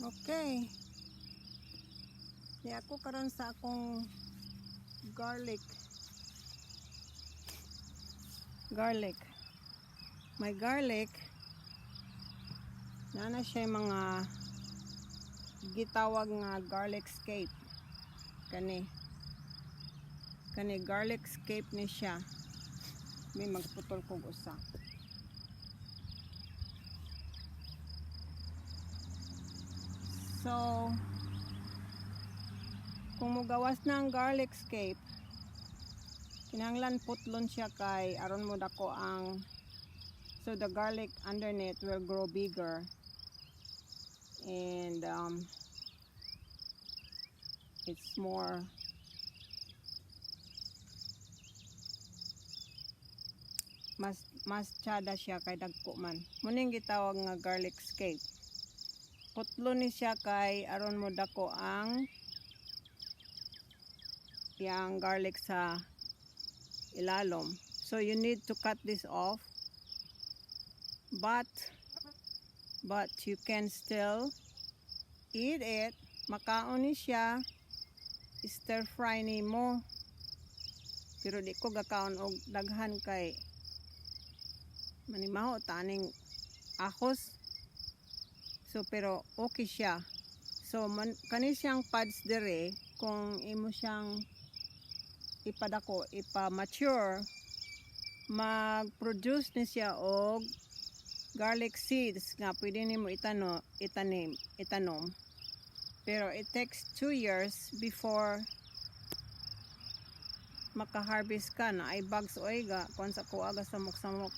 Okay. Di ako karon sa akong garlic. My garlic na siya mga gitawag nga garlic scape. Kani garlic scape ni siya. May magputol kog usa. So, kung mugawas na ang garlic scape, kinahanglan putlon siya kay aron modako ang, so the garlic underneath will grow bigger and it's more mas tsada siya kay dagko man. Muning gitawag nga garlic scape. Putlo ni siya kay aron mo dako ang yang garlic sa ilalom. So you need to cut this off, but you can still eat it. Makaon ni siya, stir fry ni mo, pero di ko gakaon og daghan kay manimaho taning AHOS. So pero okay siya. So kani siyang pads dire, kung imo siyang ipadako, ipa-mature, mag-produce ni siya og garlic seeds nga pwede nimo itanom. Pero it takes 2 years before maka-harvest ka na. Ay bugs oiga kung sa kuaga samok-samok.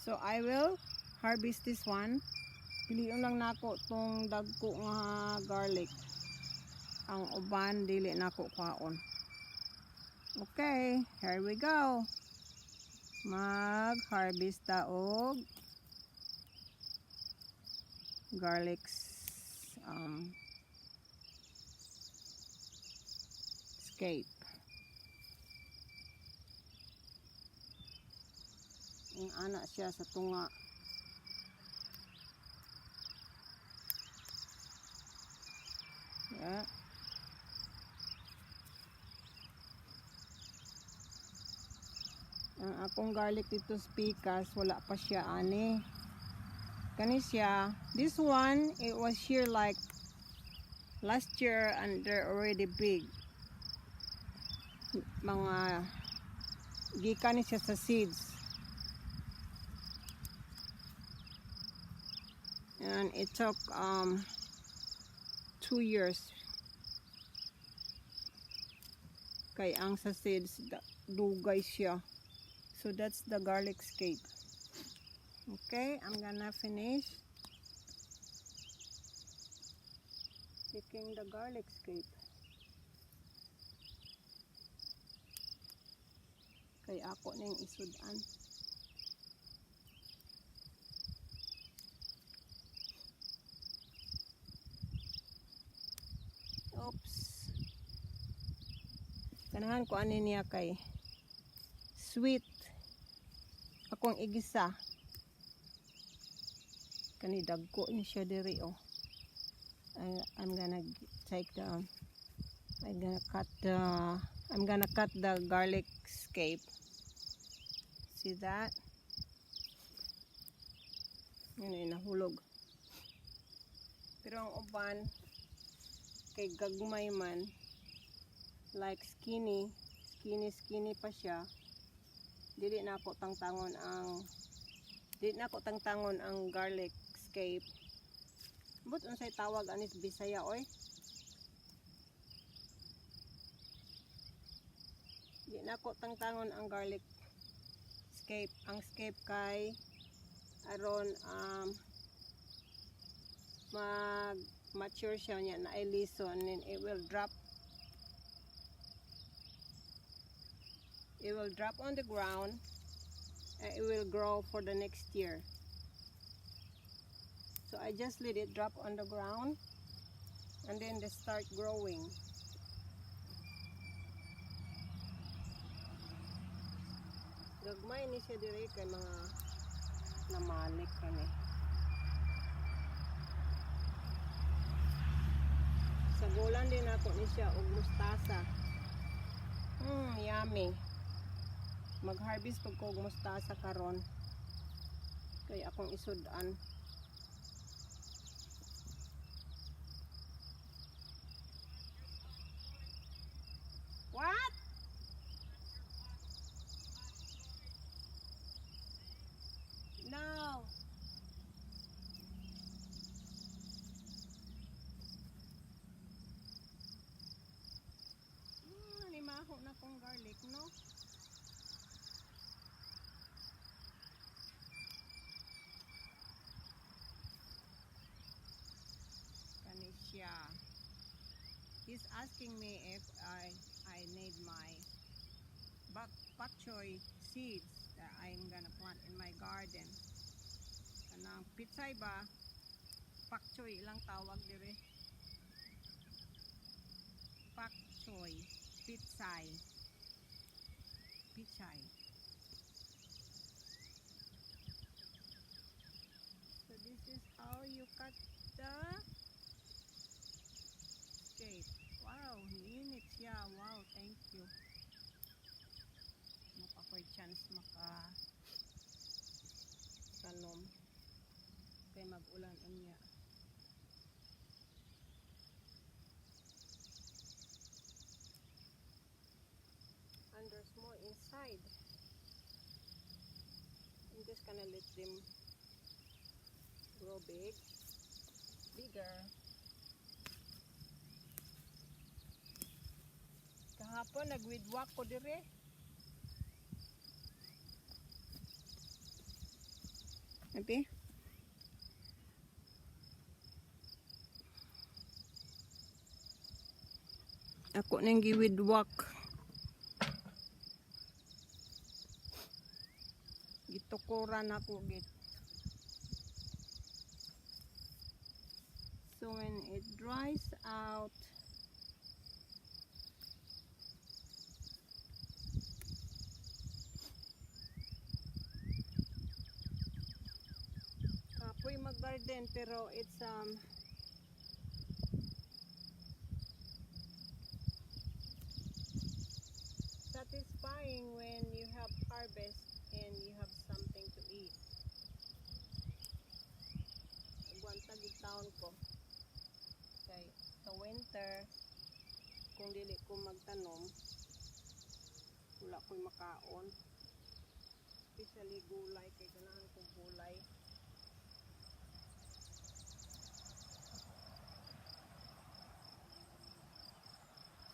So I will harvest this one. Piliun lang nako tong dagko nga garlic. Ang uban dili nako kwaon. Okay, here we go. Mag-harvest ta og garlic scape. Ang ana siya sa tunga. Yeah. Ang akong garlic dito spikas, wala pa siya ani. Kani siya, this one, it was here like last year and they're already big. Mga gikan ni siya sa seeds. And it took 2 years kay ang sa seeds dugay siya. So that's the garlic scape. Okay, I'm gonna finish picking the garlic scape. Kay ako ning isudan. Oops. Kanahan ko ani niya kay sweet. Akong igisa. Kani dagko ni siya diri oh. I'm gonna take the I'm gonna cut the garlic scape. See that? Yun ay nahulog. Pero ang uban kay gagmay man, like skinny pa siya. Dili na ako tangtangon ang garlic scape. But unsay tawag anis bisaya oy? Di na ako tangtangon ang garlic scape. Ang scape kay aron mag-mature siya niya na ilison, and then it will drop on the ground and it will grow for the next year. So I just let it drop on the ground and then they start growing. Gagmay ni siya dire kay mga namalik kami. Igulan din ako ni siya og mustasa. Yummy. Mag-harvest pag ko og mustasa karon. Kay akong isudan. What? No. Limaho na kong garlic, no? Kanisya. He's asking me if I need my bok choy seeds that I'm gonna plant in my garden. Kanang pitsay ba? Pak choy ilang tawag dire. Pak choy, pitsay. Pitsay. So this is how you cut the SCAPE. Wow, init siya. Wow, thank you. Mapakoy chance maka tanom. Kay mag-ulan unya. And there's more inside. I'm just gonna let them grow bigger. Kahapon nagwidwak ko dire. Ate? Ako nang giwidwak. Gitukuran ako git. So when it dries out, apoy mag-garden pero it's satisfying when you have harvest and you have something to eat. Agwanta gid taon ko. Kay sa winter kung dili ko magtanom, wala ko'y makaon. Especially gulay, kay ganahan ko gulay.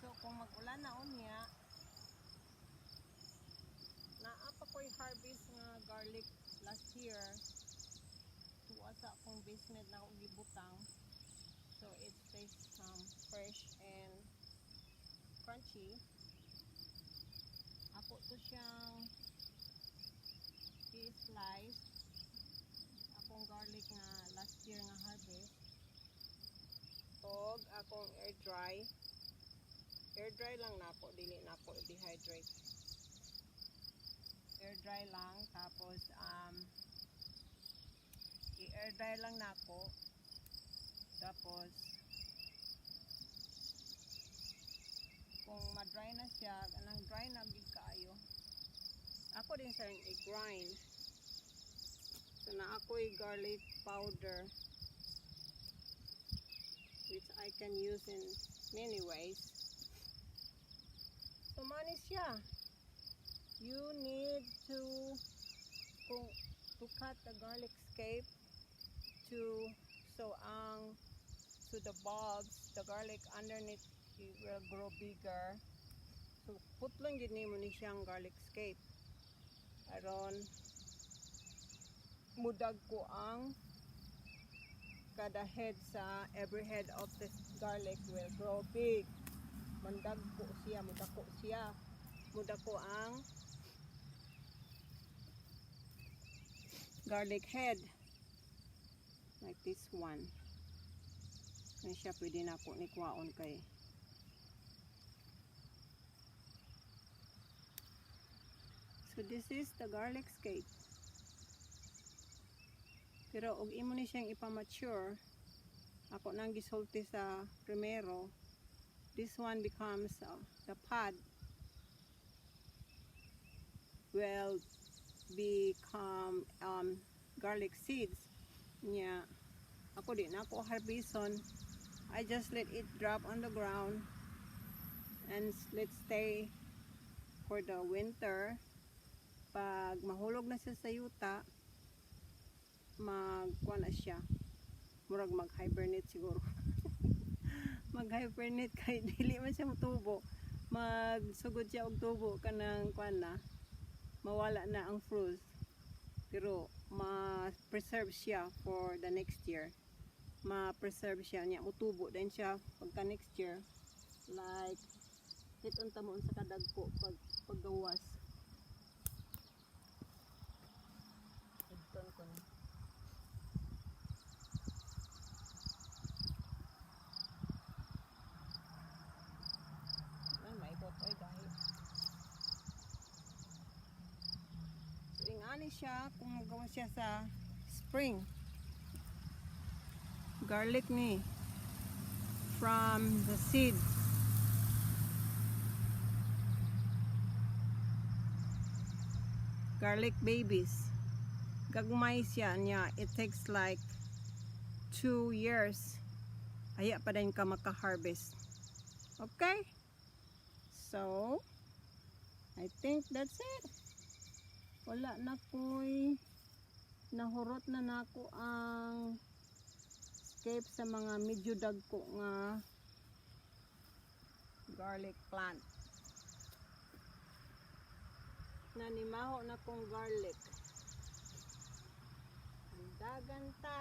So kung mag-ulan na unya, naapa ko'y harvest nga garlic last year. Tuwasa akong basement na akong gibutang. So it tastes fresh and crunchy. Ako to siyang i-slice. Akong garlic nga last year nga harvest. Og akong air dry. Air dry lang nako, dili nako dehydrate. Air dry lang, tapos i-air dry lang nako. Tapos kung ma-dry na siya, anang dry na gid kaayo. Ako din sa i-grind. So na ako'y garlic powder which I can use in many ways. So manis siya. You need to cut the garlic SCAPE so the bulbs, the garlic underneath, it will grow bigger. So putlon gid nimo ni siyang garlic SCAPE. Aron MODAGKO ang kada head sa every head of the garlic will grow big. Mandagko siya, mudako siya. Mudako ang garlic head. Like this one. Kaya siya pwede na po ni kwaon kay. So this is the garlic SCAPE. Pero og imo ni siyang ipamature, ako nang gisulti sa primero, this one becomes the pod will become garlic seeds. Yeah, ako di na ako harbison. I just let it drop on the ground and let's stay for the winter. Pag mahulog na siya sa yuta, magkuha na siya, murag mag-hibernate siguro. Mag-hibernate kay dili man siya mutubo, magsugod siya og tubo kanang kuan na mawala na ang fruit, pero ma-preserve siya for the next year. Ma-preserve siya niya, mutubo din siya pagka next year, like hiton tamon sa kadagko paggawas. Hiton ko na. Ay, maibot oy guys. So ingani siya kung magawa siya sa spring. Garlic ni from the seed. Garlic babies. Gagmay siya niya. It takes like 2 years. Aya pa din ka maka-harvest. Okay? So, I think that's it. Wala na ko'y nahurot na nako ang SCAPE sa mga medyo dagko nga garlic plant. Nanimaho na kong garlic. Andagan ta.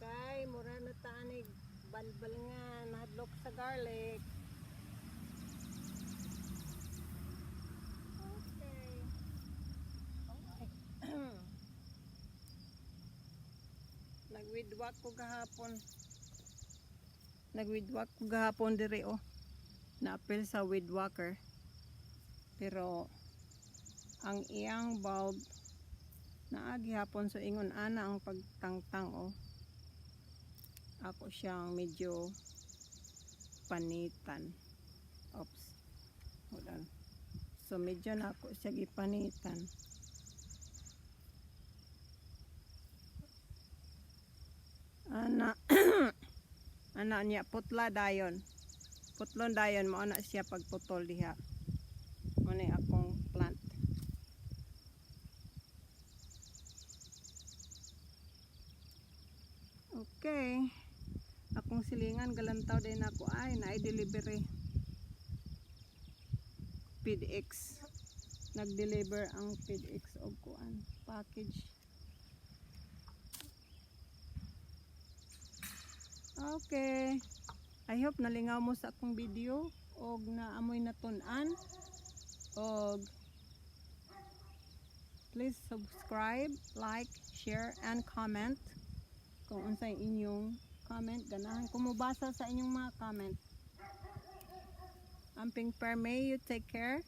Kay mura na taanig balbal nga nahadlok sa garlic. Okay. Nagwidwak ko gahapon. Nagwidwak ko gahapon dire oh. Naapil sa weedwhacker. Pero ang iyang bulb naagi hapon, so ingon ana ang pagtangtang oh. Ako siyang medyo panitan. Oops. Hold on. So medyo na ako siya gipanitan. Ana ana niya putla dayon. Putlon dayon mao na siya pagputol diha. Mo ni akong plant. Okay. Akong silingan galantaw din ako ay na-delivery. PDX. Nag-deliver ang PDX og kuan package. Okay. I hope nalingaw mo sa akong video og naamoy natun-an. Og please subscribe, like, share, and comment. Kung unsay inyong comment, ganahan ko mobasa sa inyong mga comment. Amping per may you take care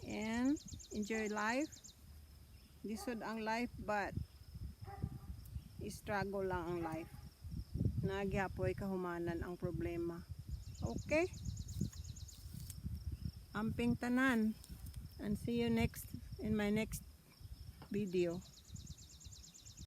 and enjoy life. Lisod ang life but struggle lang ang life. Nagyapoy kahumanan ang problema. Okay? Amping tanan. And see you next in my next video.